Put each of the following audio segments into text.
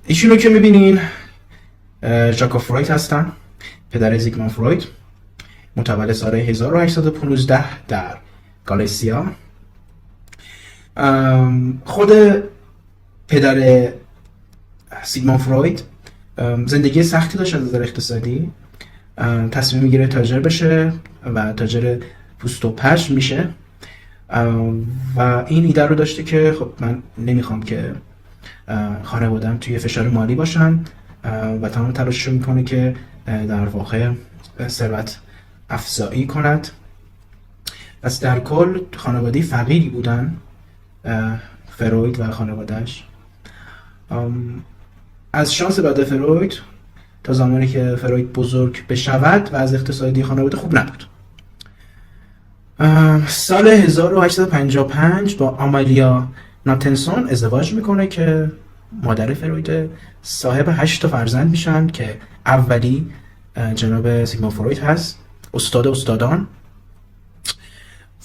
ایشونو که میبینین ژاکوب فروید هستن، پدر زیگموند فروید، متولد سال 1815 در گالیسیا. خود پدر زیگموند فروید زندگی سختی داشت از نظر اقتصادی. تصمیم میگیره تاجر بشه و تاجر پوست و پشم میشه و این ایده رو داشته که خب من نمیخوام که خانواده‌ام توی فشار مالی باشن و تمام تلاشش رو میکنه که در واقع ثروت افزایی کند. پس در کل خانواده فقیری بودن فروید و خانوادهش. از شانس بعد فروید تا زمانی که فروید بزرگ بشود و از اقتصادی خانواده خوب نبود. سال 1855 با آمالیا ناتنسون ازدواج میکنه که مادر فروید، صاحب 8 تا فرزند میشن که اولی جناب زیگموند فروید هست، استاد استادان،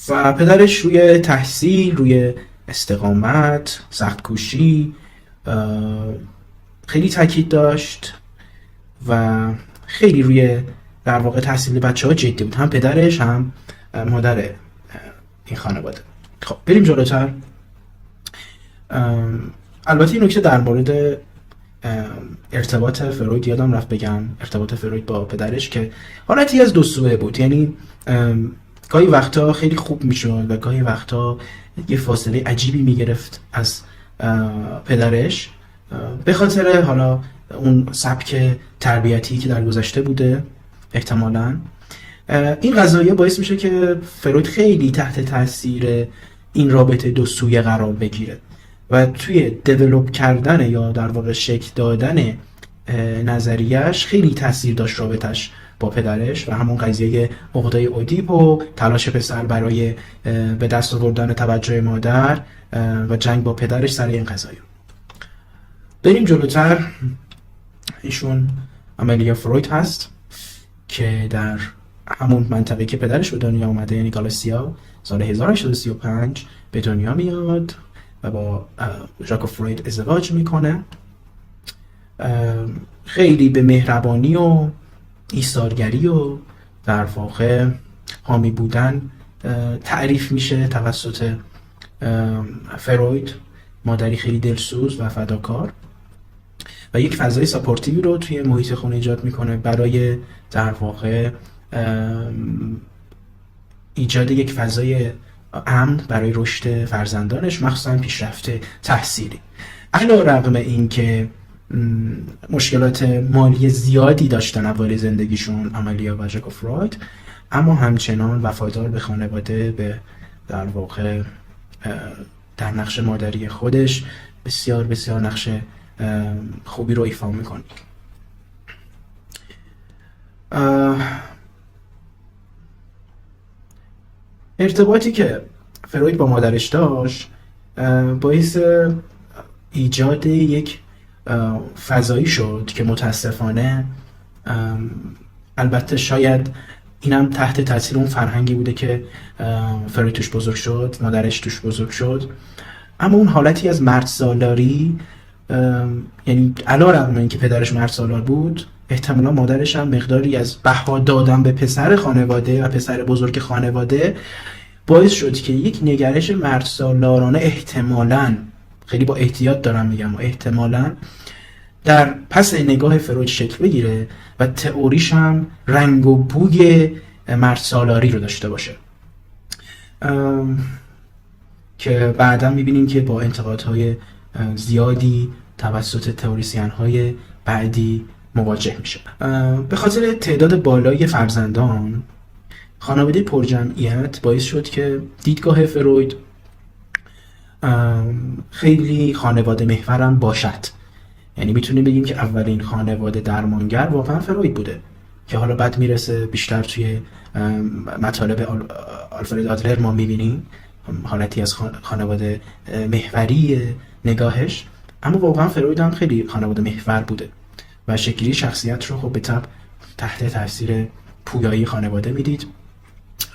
و پدرش روی تحصیل، روی استقامت، سخت کوشی خیلی تاکید داشت و خیلی روی در واقع تحصیل بچه‌ها جدی بود، هم پدرش هم مادر این خانواده. خب بریم جلوتر. البته این نکته در مورد ارتباط فروید یادم رفت بگم، ارتباط فروید با پدرش که حالتی از دو سوئه بود، یعنی گاهی وقتا خیلی خوب میشد و گاهی وقتا یه فاصله عجیبی میگرفت از پدرش به خاطر حالا اون سبک تربیتی که در گذشته بوده احتمالاً. این قضایه باعث میشه که فروید خیلی تحت تاثیر این رابطه دو سویه قرار بگیره و توی دیولوب کردن یا در واقع شکل دادن نظریهش خیلی تاثیر داشت رابطش با پدرش و همون قضیه عقده اودیپ و تلاش پسر برای به دست آوردن توجه مادر و جنگ با پدرش سر این قضایا. بریم جلوتر. ایشون آمالیا فروید هست که در همون منطقه که پدرش به دنیا اومده، یعنی گالیسیا، سال 1835 به دنیا میاد و با ژاکوب فروید ازدواج میکنه. خیلی به مهربانی و ایثارگری و در واقع حامی بودن تعریف میشه توسط فروید، مادری خیلی دلسوز و فداکار، و یک فضای ساپورتیوی رو توی محیط خونه ایجاد میکنه برای در واقع ایجاد یک فضای امن برای رشد فرزندانش، مخصوصا پیشرفت تحصیلی. علیرغم اینکه مشکلات مالی زیادی داشتن اوایل زندگیشون آمالیا و ژاکوب فروید، اما همچنان وفادار به خانواده، به در واقع در نقش مادری خودش بسیار بسیار نقش خوبی رو ایفا میکنه. ارتباطی که فروید با مادرش داشت باعث ایجاد یک فضایی شد که متاسفانه، البته شاید اینم تحت تاثیر اون فرهنگی بوده که فروید توش بزرگ شد، مادرش توش بزرگ شد، اما اون حالتی از مرد سالاری، یعنی علیرغم اینکه پدرش مرد سالار بود، احتمالا مادرش هم مقداری از بها دادن به پسر خانواده و پسر بزرگ خانواده باعث شد که یک نگرش مرد سالارانه احتمالاً، خیلی با احتیاط دارم میگم، احتمالاً در پس نگاه فروید شکل بگیره و تئوریش هم رنگ و بوی مرد سالاری رو داشته باشه که بعدا میبینیم که با انتقادهای زیادی توسط تئوریسین‌های بعدی مواجه میشه. به خاطر تعداد بالای فرزندان، خانواده پرجمعیت باعث شد که دیدگاه فروید خیلی خانواده محورم باشد. یعنی میتونیم بگیم که اولین خانواده درمانگر واقعا فروید بوده که حالا بعد میرسه بیشتر توی مطالب آلفرد آدلر ما میبینیم حالتی از خانواده محوری نگاهش، اما واقعا فروید هم خیلی خانواده محور بوده و شکلی شخصیت رو خب به طبع تحت تاثیر پویایی خانواده میدید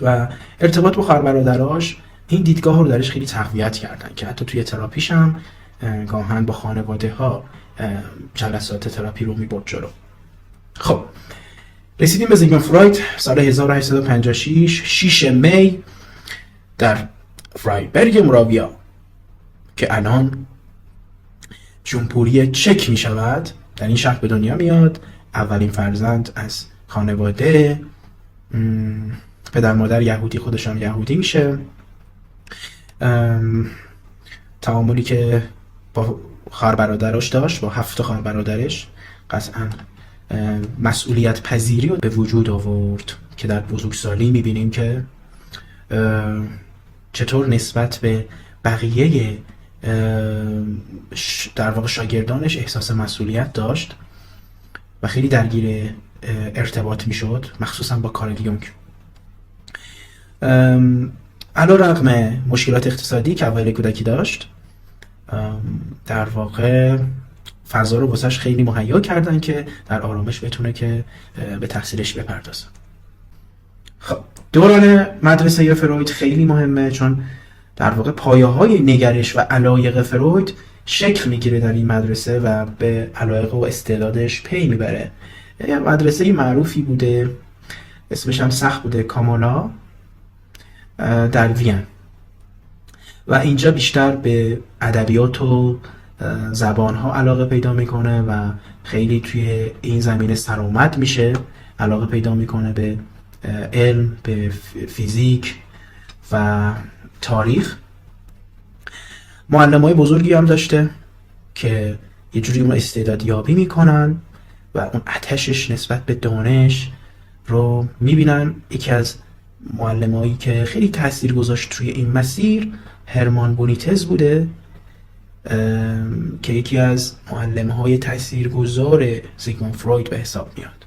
و ارتباط با خواهر برادراش این دیدگاه رو درش خیلی تقویت کردن که حتی توی تراپیش هم گاهن با خانواده ها جلسات تراپی رو میبرد جلو. خب رسیدیم به زیگموند فروید سال 1856 6 می در فرایبرگ موراویا که الان جمهوری چک می شود، در این شهر به دنیا میاد. اولین فرزند از خانواده، پدر مادر یهودی، خودشان یهودی میشه. تعاملی که با خواهر برادرش داشت، با 7 خواهر برادرش، قطعا مسئولیت پذیری رو به وجود آورد که در بزرگسالی میبینیم که چطور نسبت به بقیه در واقع شاگردانش احساس مسئولیت داشت و خیلی درگیر ارتباط میشد، مخصوصا با کارل یونگ. علیرغم مشکلات اقتصادی که اوایل کودکی داشت، در واقع فضا رو واسش خیلی مهیا کردن که در آرامش بتونه که به تحصیلش بپردازه. خب دوران مدرسه فروید خیلی مهمه، چون در واقع پایه‌های نگرش و علایق فروید شکل میگیره در این مدرسه و به علایق و استعدادش پی میبره. یه مدرسه معروفی بوده، اسمش هم سخت بوده، کامونا، در وین، و اینجا بیشتر به ادبیات و زبانها علاقه پیدا میکنه و خیلی توی این زمینه سرآمد میشه، علاقه پیدا میکنه به علم، به فیزیک و تاریخ. معلمای بزرگی هم داشته که یه جوری اون استعداد یابی میکنن و اون آتشش نسبت به دانش رو میبینن. یکی از معلمایی که خیلی تاثیر گذاشت توی این مسیر هرمان بونیتز بوده که یکی از معلم‌های تاثیرگذار زیگموند فروید به حساب میاد.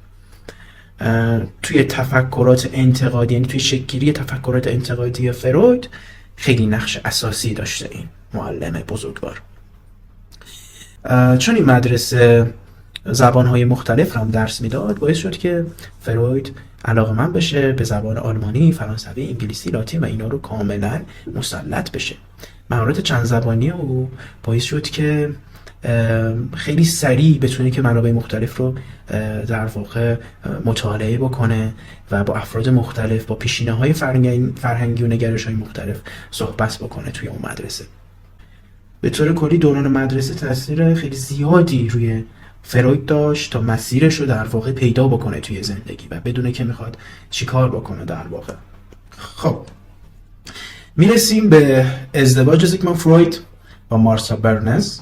توی تفکرات انتقادی، یعنی توی شکل‌گیری تفکرات انتقادی فروید خیلی نقش اساسی داشته این معلم بزرگوار. چون این مدرسه زبان‌های مختلف هم درس میداد، باعث شد که فروید علاقه‌مند بشه به زبان آلمانی، فرانسوی، انگلیسی، لاتین و اینا رو کاملا مسلط بشه. مهارت چند زبانی او باعث شد که خیلی سریع بتونه که منابع مختلف رو در واقع مطالعه بکنه و با افراد مختلف، با پیشینه‌های فرهنگی و نگرش‌های مختلف صحبت بکنه توی اون مدرسه. به طور کلی دوران مدرسه تاثیر خیلی زیادی روی فروید داشت تا مسیرش رو در واقع پیدا بکنه توی زندگی و بدونه که میخواد چیکار بکنه در واقع. خب میرسیم به ازدواج زیگموند فروید با مارتا برنز.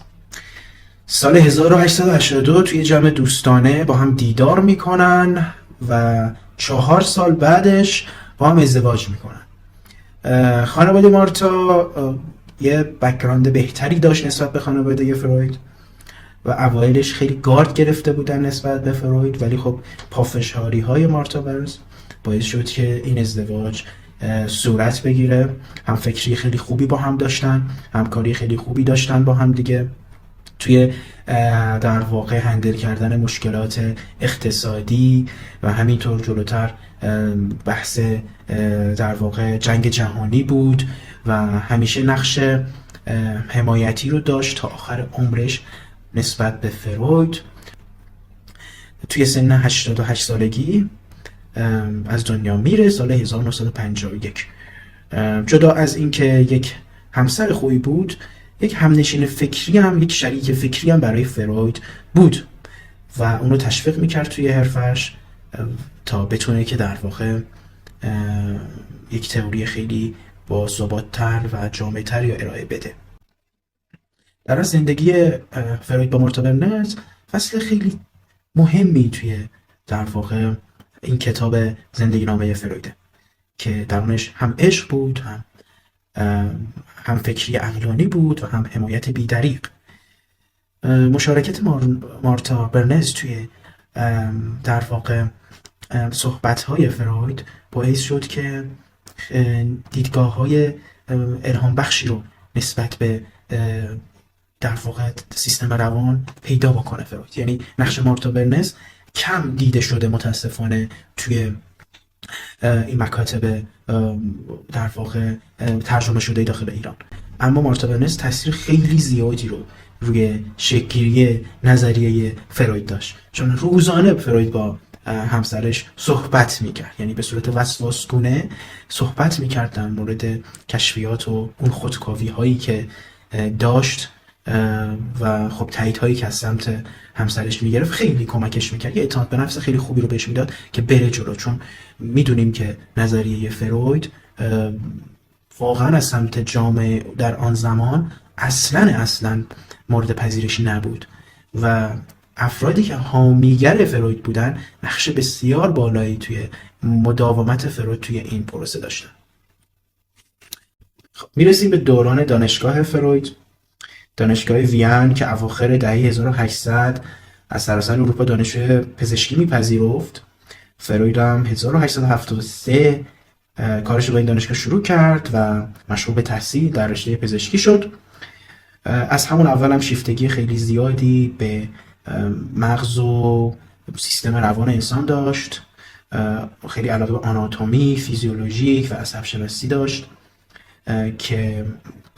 سال 1882 توی جمع دوستانه با هم دیدار میکنن و 4 سال بعدش با هم ازدواج میکنن. خانواده مارتا یه بک‌گراند بهتری داشت نسبت به خانواده فروید و اوایلش خیلی گارد گرفته بودن نسبت به فروید، ولی خب پافشاری های مارتا برنز باعث شد که این ازدواج صورت بگیره. هم فکری خیلی خوبی با هم داشتن، همکاری خیلی خوبی داشتن با هم دیگه توی در واقع هندل کردن مشکلات اقتصادی و همینطور جلوتر بحث در واقع جنگ جهانی بود و همیشه نقش حمایتی رو داشت تا آخر عمرش نسبت به فروید. توی سن 88 سالگی از دنیا میره سال 1951. جدا از اینکه یک همسر خوبی بود، یک همنشین فکری هم، یک شریک فکری هم برای فروید بود و اون رو تشویق میکرد توی حرفش تا بتونه که در واقع یک تئوری خیلی با ثبات‌تر و جامع‌تر یا ارائه بده. در زندگی فروید با مارتا برنز فصل خیلی مهمی توی در واقع این کتاب زندگی نامه فرویده که درونش هم عشق بود، هم فکری عقلانی بود و هم حمایت بی‌دریغ. مشارکت مارتا برنز توی در واقع صحبت‌های فروید باعث شد که دیدگاه‌های الهام بخشی رو نسبت به در واقع سیستم روان پیدا بکنه فروید. یعنی نقش مارتا برنز کم دیده شده متاسفانه توی این مکاتب در واقع ترجمه شده داخل ایران. اما مارتا برنز تاثیر خیلی زیادی رو روی شکل‌گیری نظریه فروید داشت، چون روزانه فروید با همسرش صحبت میکرد، یعنی به صورت وسواسگونه صحبت میکرد در مورد کشفیات و اون خودکاوی هایی که داشت و خب تایید هایی که از سمت همسرش میگرفت خیلی کمکش میکرد، یه اعتماد به نفس خیلی خوبی رو بهش میداد که بره جلو، چون میدونیم که نظریه فروید واقعا از سمت جامعه در آن زمان اصلا مورد پذیرش نبود و افرادی که حامیگر فروید بودن نقش بسیار بالایی توی مداومت فروید توی این پروسه داشتن. خب میرسیم به دوران دانشگاه فروید، دانشگاه وین که اواخر دهه 1800 از سراسر اروپا دانشجوی پزشکی میپذیرفت. فروید هم 1873 کارش رو با این دانشگاه شروع کرد و مشغول به تحصیل در رشته پزشکی شد. از همون اول هم شیفتگی خیلی زیادی به مغز و سیستم روان انسان داشت، خیلی علاقه به آناتومی، فیزیولوژیک و عصب شناسی داشت که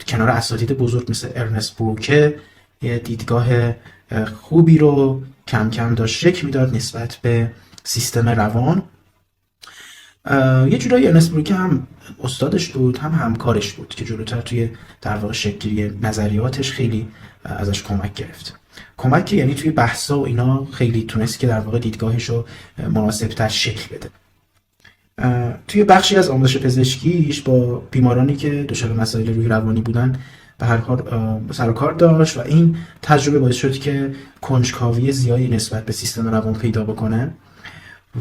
کنار اساتید بزرگ مثل ارنست بروکه یه دیدگاه خوبی رو کم کم داشت شکل میداد نسبت به سیستم روان. یه جورایی ارنست بروکه هم استادش بود هم همکارش بود که جلوتر توی در واقع شکل‌گیری نظریاتش خیلی ازش کمک گرفت. کمک یعنی توی بحثا و اینا خیلی تونست که در واقع دیدگاهش رو مناسب‌تر شکل بده. توی بخشی از آموزش پزشکیش با بیمارانی که دچار مسائل روحی روانی بودن به هر حال سر و کار داشت و این تجربه باعث شد که کنجکاوی زیادی نسبت به سیستم روان پیدا بکنه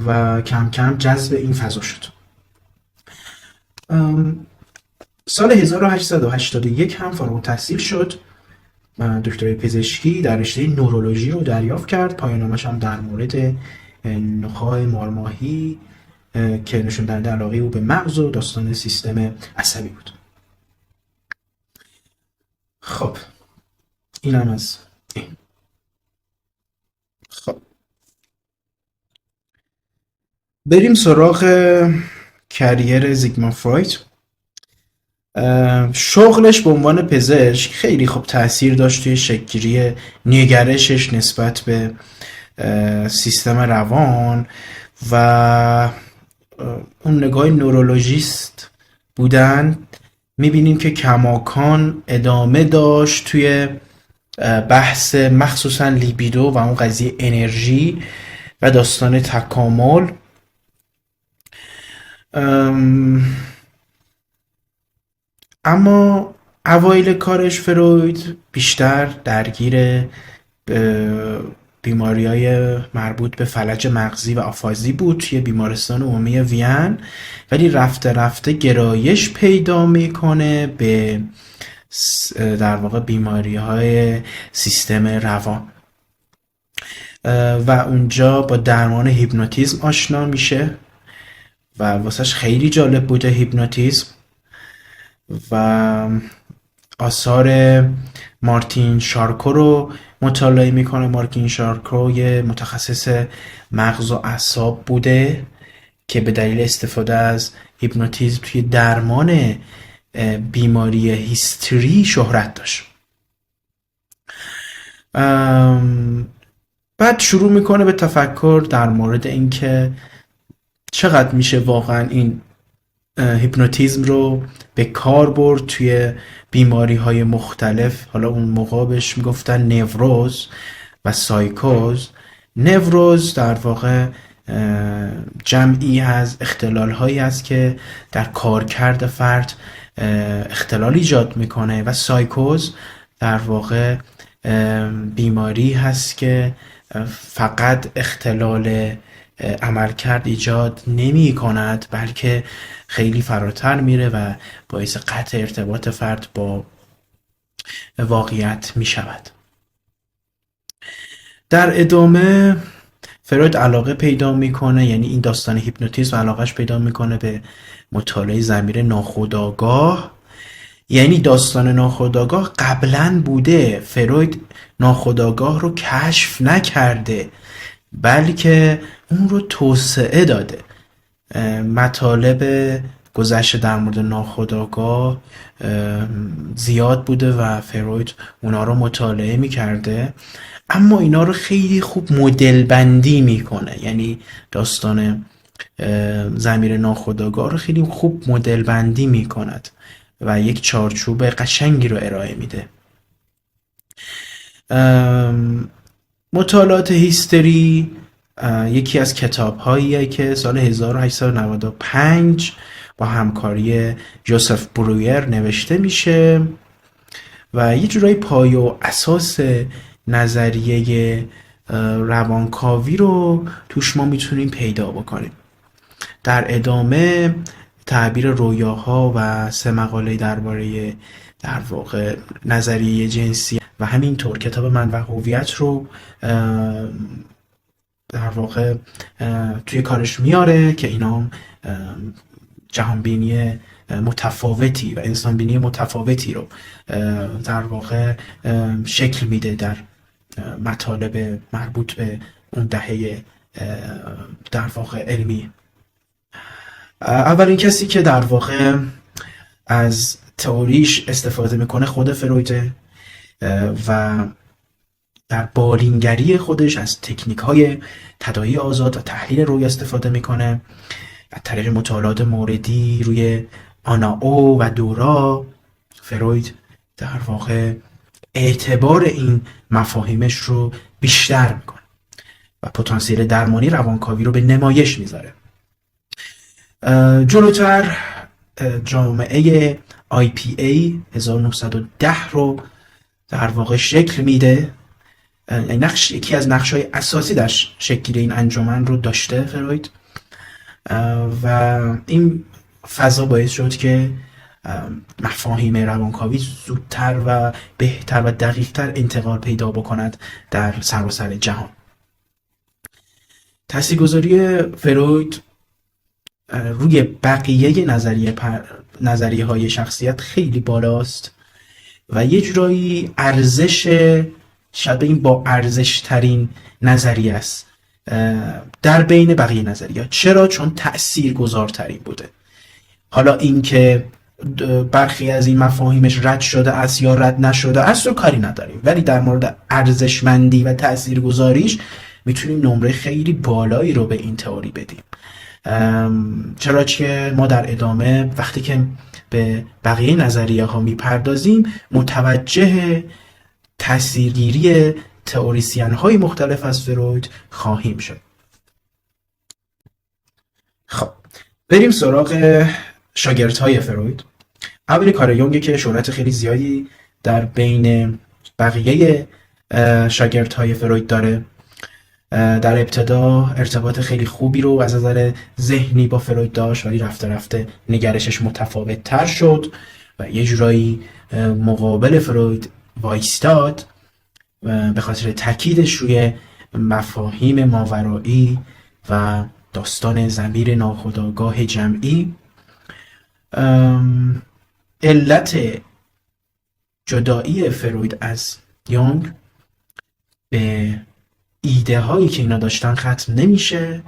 و کم کم جذب این فضا شد. سال 1881 هم فارغ التحصیل شد، دکترای پزشکی در رشته نورولوژی رو دریافت کرد. پایان نامش هم در مورد نخاع مارماهی که نشون دهنده علاقه او به مغز و داستان سیستم عصبی بود. خب این هم از این. خب بریم سراغ کریر زیگموند فروید. شغلش به عنوان پزشک خیلی خوب تاثیر داشت توی شکل‌گیری نگرشش نسبت به سیستم روان و اون نگاه نورولوژیست بودن. میبینیم که کماکان ادامه داشت توی بحث مخصوصا لیبیدو و اون قضیه انرژی و داستان تکامل. اما اوایل کارش فروید بیشتر درگیر بیماری‌های مربوط به فلج مغزی و آفازی بود توی بیمارستان عمومی وین، ولی رفته رفته گرایش پیدا میکنه به در واقع بیماری‌های سیستم روان و اونجا با درمان هیپنوتیزم آشنا میشه و واسش خیلی جالب بوده هیپنوتیزم و آثار مارتین شارکو رو مطالعه میکنه. مارتین شارکو یه متخصص مغز و اعصاب بوده که به دلیل استفاده از هیپنوتیزم توی درمان بیماری هیستری شهرت داشت. بعد شروع میکنه به تفکر در مورد اینکه چقدر میشه واقعا این هیپنوتیزم رو به کار برد توی بیماری های مختلف. حالا اون موقع بهش میگفتن نوروز و سایکوز. نوروز در واقع جمعی از اختلال هایی است که در کارکرد فرد اختلال ایجاد میکنه و سایکوز در واقع بیماری هست که فقط اختلال عملکرد ایجاد نمی کند بلکه خیلی فراتر میره و باعث قطع ارتباط فرد با واقعیت می شود. در ادامه فروید علاقه پیدا میکنه، یعنی این داستان هیپنوتیزم علاقهش پیدا میکنه به مطالعه ضمیر ناخودآگاه. یعنی داستان ناخودآگاه قبلا بوده، فروید ناخودآگاه رو کشف نکرده بلکه اون رو توسعه داده. مطالب گذشته در مورد ناخودآگاه زیاد بوده و فروید اونا رو مطالعه میکرده، اما اینا رو خیلی خوب مدل بندی میکنه. یعنی داستان ضمیر ناخودآگاه رو خیلی خوب مدل بندی میکند و یک چارچوب قشنگی رو ارائه میده. مطالعات هیستری یکی از کتاب‌هاییه که سال 1895 با همکاری جوزف برویر نوشته میشه و یه جورایی پایه و اساس نظریه روانکاوی رو توش ما میتونیم پیدا بکنیم. در ادامه تعبیر رویاها و 3 مقاله درباره در واقع نظریه جنسی و همینطور کتاب من و هویت رو در واقع توی کارش میاره که اینا جهانبینی متفاوتی و انسانبینی متفاوتی رو در واقع شکل میده در مطالب مربوط به اون دهه در واقع علمی. اولین کسی که در واقع از تئوریش استفاده میکنه خود فرویده و در بالینگری خودش از تکنیک‌های تداعی آزاد و تحلیل روی استفاده میکنه. از طریق مطالعات موردی روی آناو و دورا، فروید در واقع اعتبار این مفاهیمش رو بیشتر میکنه و پتانسیل درمانی روانکاوی رو به نمایش میذاره. جلوتر جامعه IPA 1910 رو در واقع شکل میده. یکی از نقش‌های اساسی در شکل این انجمن رو داشته فروید و این فضا باعث شد که مفاهیم روانکاوی زودتر و بهتر و دقیقتر انتقال پیدا بکند در سراسر جهان. تاثیرگذاری فروید روی بقیه نظریه های شخصیت خیلی بالاست و یه جورایی شاید این با ارزش ترین نظریه است در بین بقیه نظریات. چرا؟ چون تأثیر گذارترین بوده. حالا این که برخی از این مفاهیمش رد شده است یا رد نشده است رو کاری نداریم، ولی در مورد ارزشمندی و تأثیر گذاریش میتونیم نمره خیلی بالایی رو به این تئوری بدیم. چرا که ما در ادامه وقتی که به بقیه نظریه ها میپردازیم متوجه تأثیرگیری تئوریسین های مختلف از فروید خواهیم شد. خب بریم سراغ شاگردهای فروید. اولی کار یونگ که شهرت خیلی زیادی در بین بقیه شاگردهای فروید داره. در ابتدا ارتباط خیلی خوبی رو از نظر ذهنی با فروید داشت، ولی رفته رفته نگرشش متفاوت تر شد و یه جورایی مقابل فروید وایستاد به خاطر تاکیدش روی مفاهیم ماورایی و داستان ضمیر ناخودآگاه جمعی. علت جدایی فروید از یونگ به ایده هایی که اینا داشتن ختم نمیشه،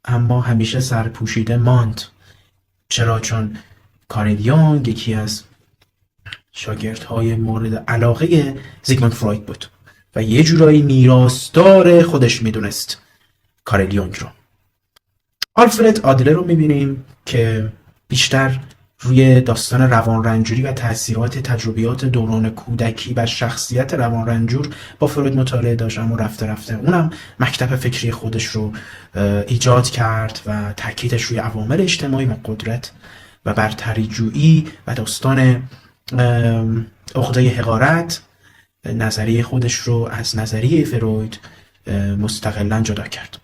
اما همیشه سرپوشیده ماند. چرا؟ چون کارل یونگ یکی از شاگردهای مورد علاقه زیگموند فروید بود و یه جورایی میراثدار خودش میدونست کارل یونگ رو. آلفرد آدلر رو میبینیم که بیشتر روی داستان روانرنجوری و تأثیرات تجربیات دوران کودکی و شخصیت روانرنجور با فروید مطالعه داشت، اما رفته رفته اونم مکتب فکری خودش رو ایجاد کرد و تاکیدش روی عوامل اجتماعی و قدرت و برتریجویی و داستان عقده حقارت نظریه خودش رو از نظریه فروید مستقلاً جدا کرد.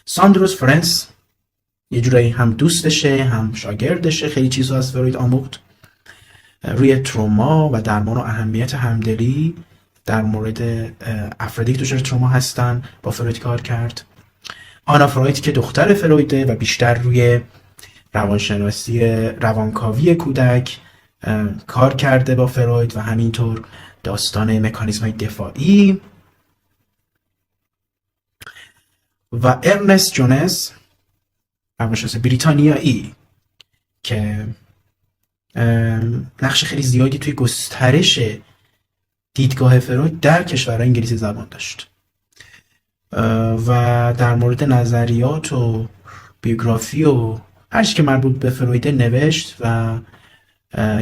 ساندروس فرنس یه جورایی هم دوستشه هم شاگردشه، خیلی چیزا از فروید آموخت. روی تروما و درمان و اهمیت همدلی در مورد افرادی که دچار تروما هستن با فروید کار کرد. آنا فروید که دختر فرویده و بیشتر روی روانشناسی روانکاوی کودک کار کرده با فروید و همینطور داستان مکانیزم‌های دفاعی. و ارنست جونز روانشناس بریتانیایی که نقش خیلی زیادی توی گسترش دیدگاه فروید در کشورهای انگلیسی زبان داشت و در مورد نظریات و بیوگرافی و هر چی که مربوط به فروید نوشت و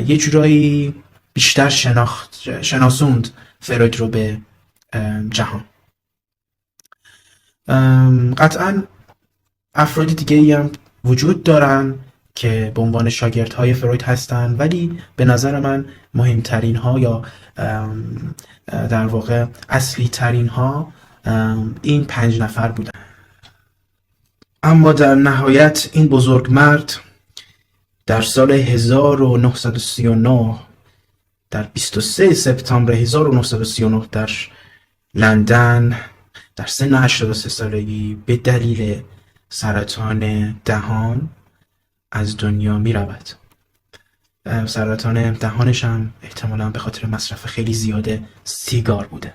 یه جورایی بیشتر شناسوند فروید رو به جهان. قطعا افراد دیگه ای هم وجود دارن که به عنوان شاگردهای فروید هستن، ولی به نظر من مهمترین ها یا در واقع اصلی ترین ها این 5 نفر بودن. اما در نهایت این بزرگ مرد در سال 1939 در 23 سپتامبر 1939 در لندن در سن 83 سالگی به دلیل سرطان دهان از دنیا می رود. سرطان دهانش هم احتمالاً به خاطر مصرف خیلی زیاد سیگار بوده.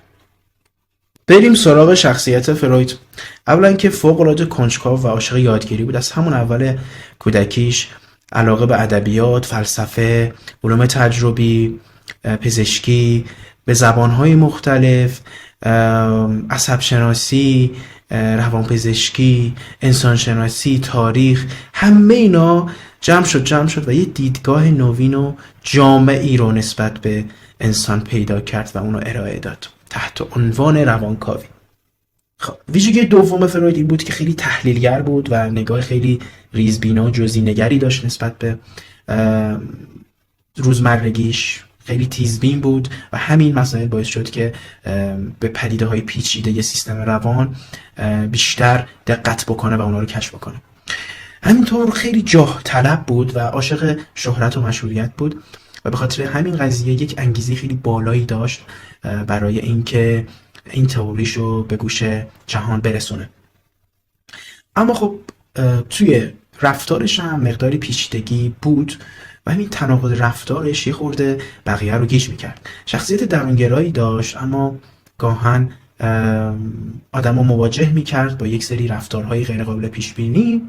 بریم سراغ شخصیت فروید. اولا که فوق‌العاده کنجکاو و عاشق یادگیری بود. از همون اول کودکیش علاقه به ادبیات، فلسفه، علوم تجربی، پزشکی، به زبانهای مختلف، عصب شناسی، روانپزشکی، انسانشناسی، تاریخ، همه اینا جمع شد و یه دیدگاه نوین و جامعی رو نسبت به انسان پیدا کرد و اونو ارائه داد تحت عنوان روانکاوی. خب ویژگی دوم فروید این بود که خیلی تحلیلگر بود و نگاه خیلی ریزبینا و جزئی نگری داشت نسبت به روزمرگیش، خیلی تیزبین بود و همین مسائل باعث شد که به پدیده های پیچیده ی سیستم روان بیشتر دقت بکنه و اونا رو کشف بکنه. همینطور خیلی جاه طلب بود و عاشق شهرت و مشهوریت بود و به خاطر همین قضیه یک انگیزه خیلی بالایی داشت برای اینکه این تئوریشو به گوش جهان برسونه. اما خب توی رفتارش هم مقداری پیچیدگی بود و همین تناقض رفتارش یه خورده بقیه رو گیج میکرد. شخصیت درونگرایی داشت اما گاهن آدم رو مواجه میکرد با یک سری رفتارهای غیر قابل پیش بینی،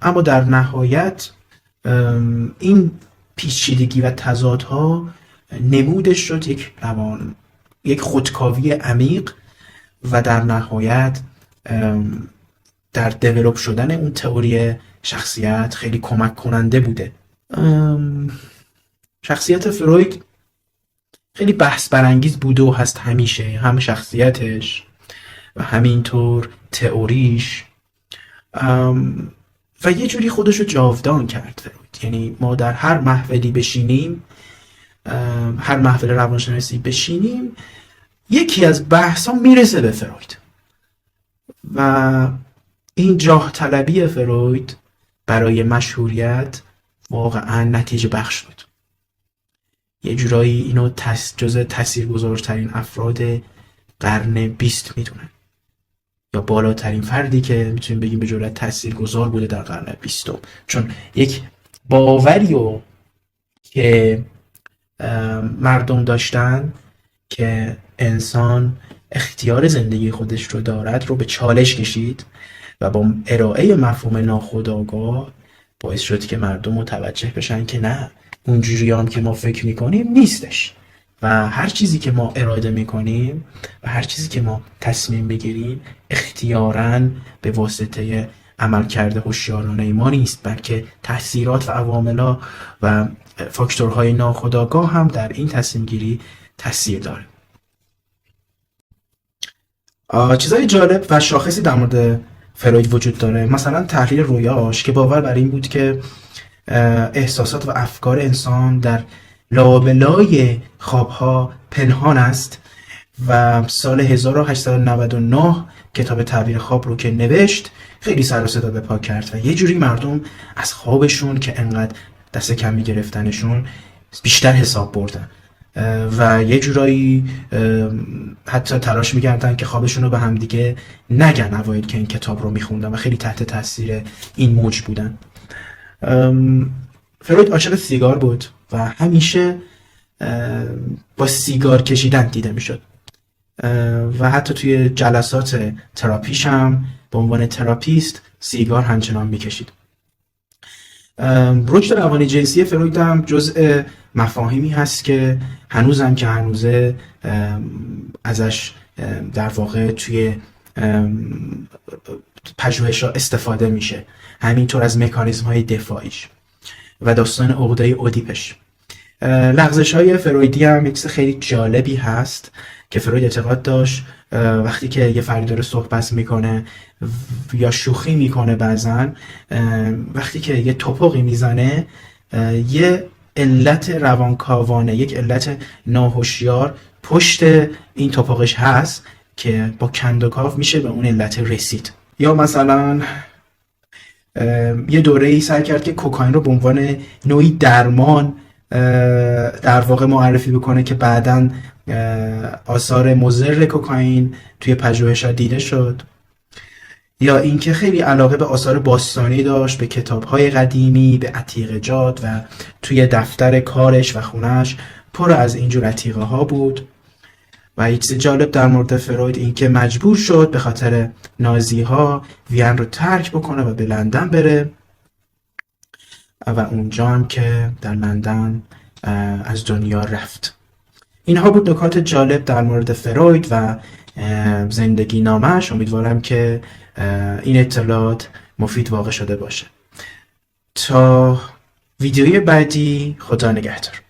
اما در نهایت این پیچیدگی و تضادها نمودش شد یک خودکاوی عمیق و در نهایت در دیولپ شدن اون تئوری شخصیت خیلی کمک کننده بوده. شخصیت فروید خیلی بحث برانگیز بوده و هست همیشه، هم شخصیتش و همینطور تئوریش و یه جوری خودشو جاودان کرد فروید. یعنی ما در هر محفلی بشینیم، هر محفل روانشناسی بشینیم، یکی از بحثا میرسه به فروید و این جاه طلبی فروید برای مشهوریت واقعا نتیجه بخش بود. یه جورایی اینو جزء تاثیرگذارترین افراد قرن 20 میدونن، یا بالاترین فردی که میتونیم بگیم به جرئت تاثیرگذار بوده در قرن 20، چون یک باوری رو که مردم داشتن که انسان اختیار زندگی خودش رو دارد رو به چالش کشید و با ارائه مفهوم ناخودآگاه باعث شد که مردم متوجه بشن که نه، اونجوری هم که ما فکر میکنیم نیستش و هر چیزی که ما اراده میکنیم و هر چیزی که ما تصمیم بگیریم اختیاراً به واسطه عملکرد هوشیارانه ما نیست، بلکه تاثیرات و عوامل و فاکتورهای ناخودآگاه هم در این تصمیم گیری تاثیر داره. چیزای جالب و شاخصی در مورد فروید وجود داره، مثلا تحلیل رویاش که باور بر این بود که احساسات و افکار انسان در لابلای خوابها پنهان است و سال 1899 کتاب تعبیر خواب رو که نوشت خیلی سر و صدا به پا کرد و یه جوری مردم از خوابشون که انقدر دست کم میگرفتنشون بیشتر حساب بردن و یه جورایی حتی تلاش میکردن که خوابشون رو به هم دیگه نگن اوایل که این کتاب رو میخوندن و خیلی تحت تاثیر این موج بودن. فروید عاشق سیگار بود و همیشه با سیگار کشیدن دیده میشد و حتی توی جلسات تراپیش هم به عنوان تراپیست سیگار همچنان میکشید. رشد روانی جنسی فروید هم جزء مفاهیمی هست که هنوزم که هنوزه ازش در واقع توی پژوهش‌ها استفاده میشه، همینطور از مکانیزم‌های دفاعیش و داستان عقده اودیپش. لغزش‌های فرویدی هم یک چیز خیلی جالبی هست که فروید اعتقاد داشت وقتی که یه فردی داره صحبت میکنه یا شوخی میکنه بعضن، وقتی که یه توپقی میزنه یه علت روانکاوانه، یک علت ناهوشیار پشت این توپقش هست که با کندوکاو میشه به اون علت رسید. یا مثلا یه دوره‌ای سعی کرد که کوکائین رو به عنوان نوعی درمان در واقع معرفی بکنه که بعداً آثار مضر کوکائین توی پژوهش‌ها دیده شد. یا اینکه خیلی علاقه به آثار باستانی داشت، به کتاب‌های قدیمی، به عتیقه‌جات و توی دفتر کارش و خونش پر از اینجور عتیقه‌ها بود. و یه چیز جالب در مورد فروید این که مجبور شد به خاطر نازی‌ها وین رو ترک بکنه و به لندن بره و اونجا هم که در لندن از دنیا رفت. اینها بود نکات جالب در مورد فروید و زندگی نامش. امیدوارم که این اطلاعات مفید واقع شده باشه. تا ویدیوی بعدی، خدا نگهدار.